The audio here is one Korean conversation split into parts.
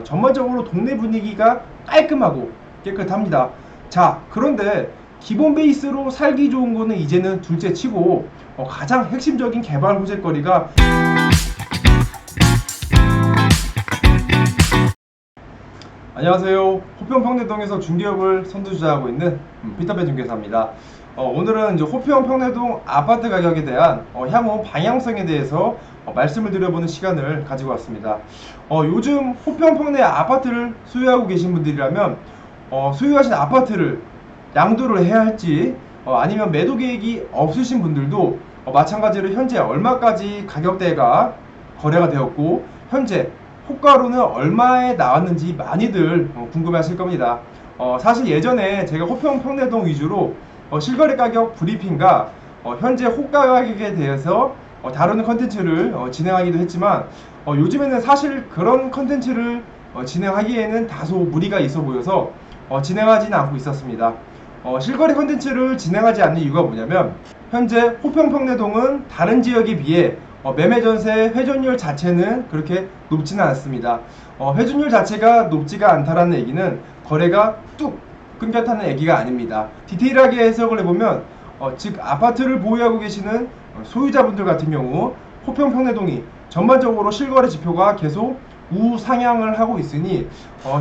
전반적으로 동네 분위기가 깔끔하고 깨끗합니다. 자, 그런데 기본 베이스로 살기 좋은 거는 이제는 둘째 치고 가장 핵심적인 개발 호재거리가 안녕하세요. 호평 평내동에서 중개업을 선두주자하고 있는 피터팬 중개사입니다. 오늘은 이제 호평 평내동 아파트 가격에 대한 향후 방향성에 대해서 말씀을 드려보는 시간을 가지고 왔습니다. 요즘 호평 평내 아파트를 소유하고 계신 분들이라면 소유하신 아파트를 양도를 해야 할지 아니면 매도 계획이 없으신 분들도 마찬가지로 현재 얼마까지 가격대가 거래가 되었고 현재 호가로는 얼마에 나왔는지 많이들 궁금해하실 겁니다. 사실 예전에 제가 호평 평내동 위주로 실거래 가격 브리핑과 현재 호가 가격에 대해서 다루는 컨텐츠를 진행하기도 했지만 요즘에는 사실 그런 컨텐츠를 진행하기에는 다소 무리가 있어 보여서 진행하지는 않고 있었습니다. 실거래 컨텐츠를 진행하지 않는 이유가 뭐냐면 현재 호평 평내동은 다른 지역에 비해 매매 전세 회전율 자체는 그렇게 높지는 않습니다. 회전율 자체가 높지가 않다라는 얘기는 거래가 뚝 끊겼다는 얘기가 아닙니다. 디테일하게 해석을 해보면 즉 아파트를 보유하고 계시는 소유자분들 같은 경우 호평 평내동이 전반적으로 실거래 지표가 계속 우상향을 하고 있으니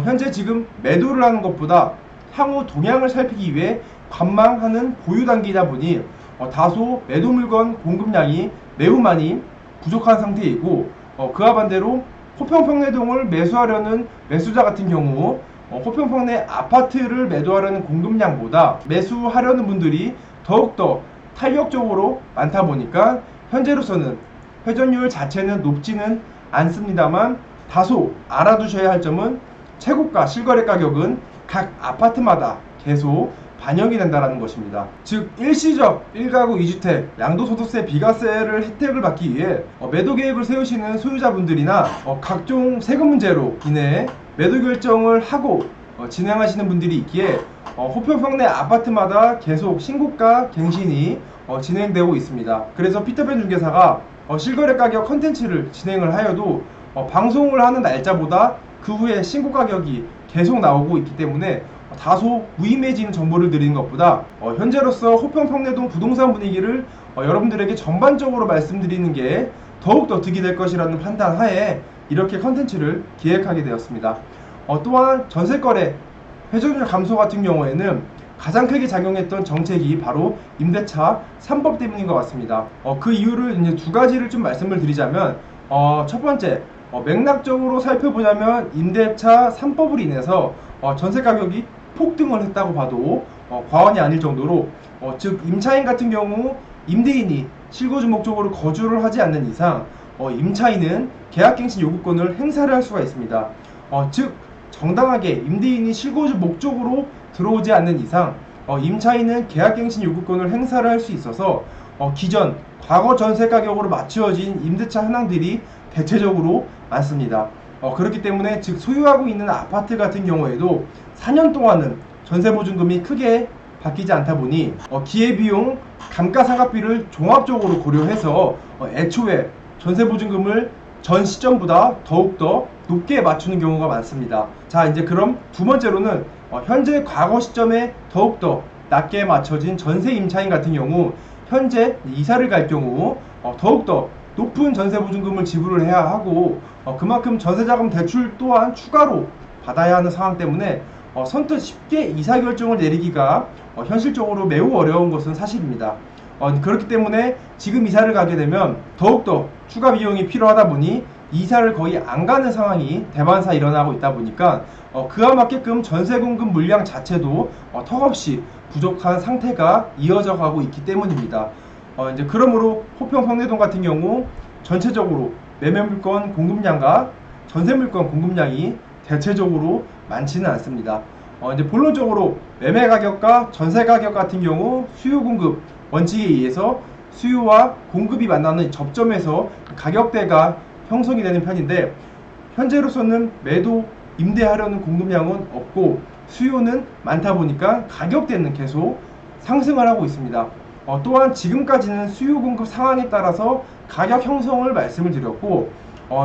현재 지금 매도를 하는 것보다 향후 동향을 살피기 위해 관망하는 보유 단계이다 보니 다소 매도 물건 공급량이 매우 많이 부족한 상태이고 그와 반대로 호평 평내동을 매수하려는 매수자 같은 경우 호평 평내 아파트를 매도하려는 공급량보다 매수하려는 분들이 더욱더 탄력적으로 많다 보니까 현재로서는 회전율 자체는 높지는 않습니다만 다소 알아두셔야 할 점은 최고가 실거래 가격은 각 아파트마다 계속 반영이 된다는 것입니다. 즉 일시적 1가구 2주택 양도소득세 비과세를 혜택을 받기 위해 매도 계획을 세우시는 소유자분들이나 각종 세금 문제로 인해 매도 결정을 하고 진행하시는 분들이 있기에 호평 평내 아파트마다 계속 신고가 갱신이 진행되고 있습니다. 그래서 피터팬 중개사가 실거래 가격 컨텐츠를 진행을 하여도 방송을 하는 날짜보다 그 후에 신고 가격이 계속 나오고 있기 때문에 다소 무의미해지는 정보를 드리는 것보다 현재로서 호평 평내동 부동산 분위기를 여러분들에게 전반적으로 말씀드리는 게 더욱더 득이 될 것이라는 판단 하에 이렇게 컨텐츠를 기획하게 되었습니다. 또한 전세거래 회전율 감소 같은 경우에는 가장 크게 작용했던 정책이 바로 임대차 3법 때문인 것 같습니다. 그 이유를 이제 두 가지를 좀 말씀을 드리자면 첫 번째 맥락적으로 살펴보자면 임대차 3법으로 인해서 전세 가격이 폭등을 했다고 봐도 과언이 아닐 정도로 즉 임차인 같은 경우 임대인이 실거주 목적으로 거주를 하지 않는 이상 임차인은 계약갱신 요구권을 행사를 할 수가 있습니다. 즉 정당하게 임대인이 실거주 목적으로 들어오지 않는 이상 임차인은 계약갱신 요구권을 행사를 할 수 있어서 기존 과거 전세 가격으로 맞추어진 임대차 현황들이 대체적으로 많습니다. 그렇기 때문에 즉 소유하고 있는 아파트 같은 경우에도 4년 동안은 전세보증금이 크게 바뀌지 않다 보니 기회비용 감가상각비를 종합적으로 고려해서 애초에 전세보증금을 전 시점보다 더욱더 높게 맞추는 경우가 많습니다. 자, 이제 그럼 두 번째로는 현재 과거 시점에 더욱더 낮게 맞춰진 전세 임차인 같은 경우 현재 이사를 갈 경우 더욱더 높은 전세보증금을 지불을 해야 하고 그만큼 전세자금 대출 또한 추가로 받아야 하는 상황 때문에 선뜻 쉽게 이사 결정을 내리기가 현실적으로 매우 어려운 것은 사실입니다. 그렇기 때문에 지금 이사를 가게 되면 더욱더 추가 비용이 필요하다 보니 이사를 거의 안 가는 상황이 대만사 일어나고 있다 보니까 그와 맞게끔 전세 공급 물량 자체도 턱없이 부족한 상태가 이어져 가고 있기 때문입니다. 이제 그러므로 호평 평내동 같은 경우 전체적으로 매매 물건 공급량과 전세 물건 공급량이 대체적으로 많지는 않습니다. 이제 본론적으로 매매 가격과 전세 가격 같은 경우 수요 공급 원칙에 의해서 수요와 공급이 만나는 접점에서 가격대가 형성이 되는 편인데 현재로서는 매도 임대하려는 공급량은 없고 수요는 많다 보니까 가격대는 계속 상승을 하고 있습니다. 또한 지금까지는 수요 공급 상황에 따라서 가격 형성을 말씀을 드렸고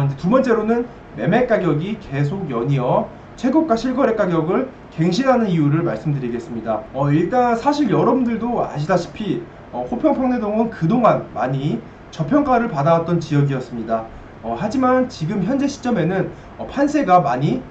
이제 두 번째로는 매매 가격이 계속 연이어 최고가 실거래 가격을 갱신하는 이유를 말씀드리겠습니다. 일단 사실 여러분들도 아시다시피 호평 평내동은 그동안 많이 저평가를 받아왔던 지역이었습니다. 하지만 지금 현재 시점에는 판세가 많이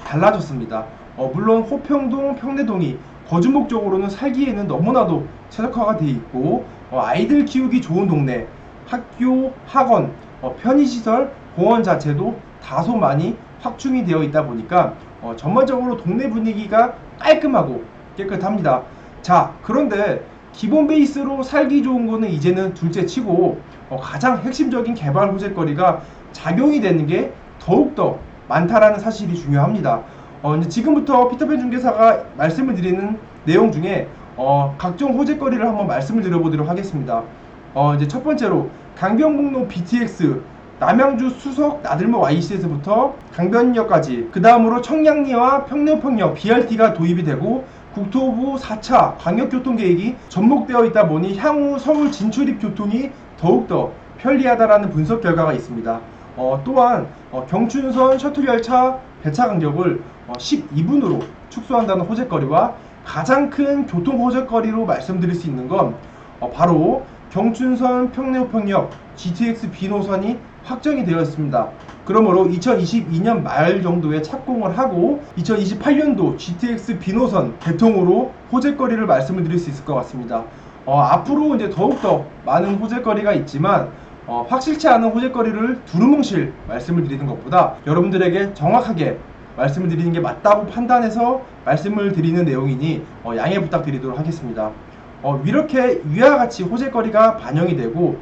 달라졌습니다. 물론 호평동, 평내동이 거주 목적으로는 살기에는 너무나도 최적화가 되어 있고 아이들 키우기 좋은 동네, 학교, 학원, 편의시설, 공원 자체도 다소 많이 확충이 되어 있다 보니까 전반적으로 동네 분위기가 깔끔하고 깨끗합니다. 자, 그런데 기본 베이스로 살기 좋은 거는 이제는 둘째 치고 가장 핵심적인 개발 호재거리가 작용이 되는 게 더욱더 많다라는 사실이 중요합니다. 이제 지금부터 피터팬 중개사가 말씀을 드리는 내용 중에 각종 호재거리를 한번 말씀을 드려보도록 하겠습니다. 이제 첫 번째로 강변북로 BTX, 남양주 수석 나들목 IC에서부터 강변역까지, 그 다음으로 청량리와 평내호평역 BRT가 도입이 되고 국토부 4차 광역교통계획이 접목되어 있다 보니 향후 서울 진출입 교통이 더욱더 편리하다라는 분석 결과가 있습니다. 또한 경춘선 셔틀열차 배차 간격을 12분으로 축소한다는 호재거리와 가장 큰 교통 호재거리로 말씀드릴 수 있는 건 바로 경춘선 평내호평역 GTX B 노선이 확정이 되어 있습니다. 그러므로 2022년 말 정도에 착공을 하고 2028년도 GTX B 노선 개통으로 호재거리를 말씀을 드릴 수 있을 것 같습니다. 앞으로 이제 더욱더 많은 호재거리가 있지만 확실치 않은 호재거리를 두루뭉실 말씀을 드리는 것보다 여러분들에게 정확하게 말씀을 드리는 게 맞다고 판단해서 말씀을 드리는 내용이니 양해 부탁드리도록 하겠습니다. 이렇게 위와 같이 호재거리가 반영이 되고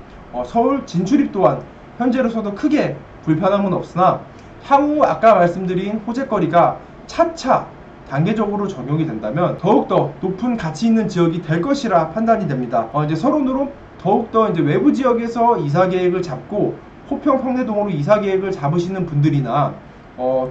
서울 진출입 또한 현재로서도 크게 불편함은 없으나 향후 아까 말씀드린 호재거리가 차차 단계적으로 적용이 된다면 더욱더 높은 가치 있는 지역이 될 것이라 판단이 됩니다. 이제 서론으로 더욱더 이제 외부 지역에서 이사 계획을 잡고 호평 평내동으로 이사 계획을 잡으시는 분들이나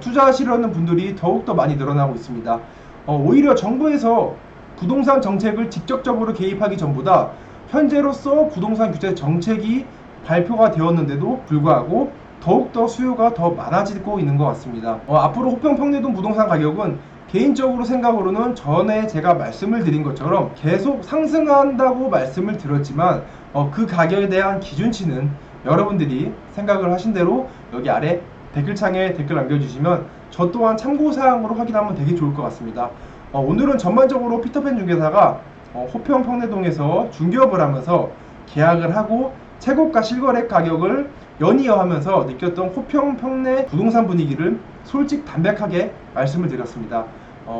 투자하시려는 분들이 더욱더 많이 늘어나고 있습니다. 오히려 정부에서 부동산 정책을 직접적으로 개입하기 전보다 현재로서 부동산 규제 정책이 발표가 되었는데도 불구하고 더욱더 수요가 더 많아지고 있는 것 같습니다. 앞으로 호평 평내동 부동산 가격은 개인적으로 생각으로는 전에 제가 말씀을 드린 것처럼 계속 상승한다고 말씀을 드렸지만 그 가격에 대한 기준치는 여러분들이 생각을 하신 대로 여기 아래 댓글창에 댓글 남겨주시면 저 또한 참고사항으로 확인하면 되게 좋을 것 같습니다. 오늘은 전반적으로 피터팬 중개사가 호평 평내동에서 중개업을 하면서 계약을 하고 최고가 실거래 가격을 연이어 하면서 느꼈던 호평 평내 부동산 분위기를 솔직 담백하게 말씀을 드렸습니다.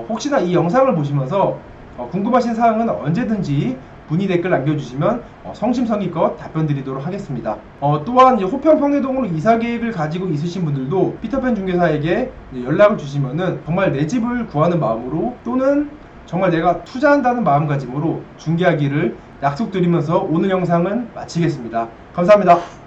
혹시나 이 영상을 보시면서 궁금하신 사항은 언제든지 문의 댓글 남겨주시면 성심성의껏 답변 드리도록 하겠습니다. 또한 호평 평내동으로 이사 계획을 가지고 있으신 분들도 피터팬 중개사에게 연락을 주시면은 정말 내 집을 구하는 마음으로 또는 정말 내가 투자한다는 마음가짐으로 중개하기를 약속드리면서 오늘 영상은 마치겠습니다. 감사합니다.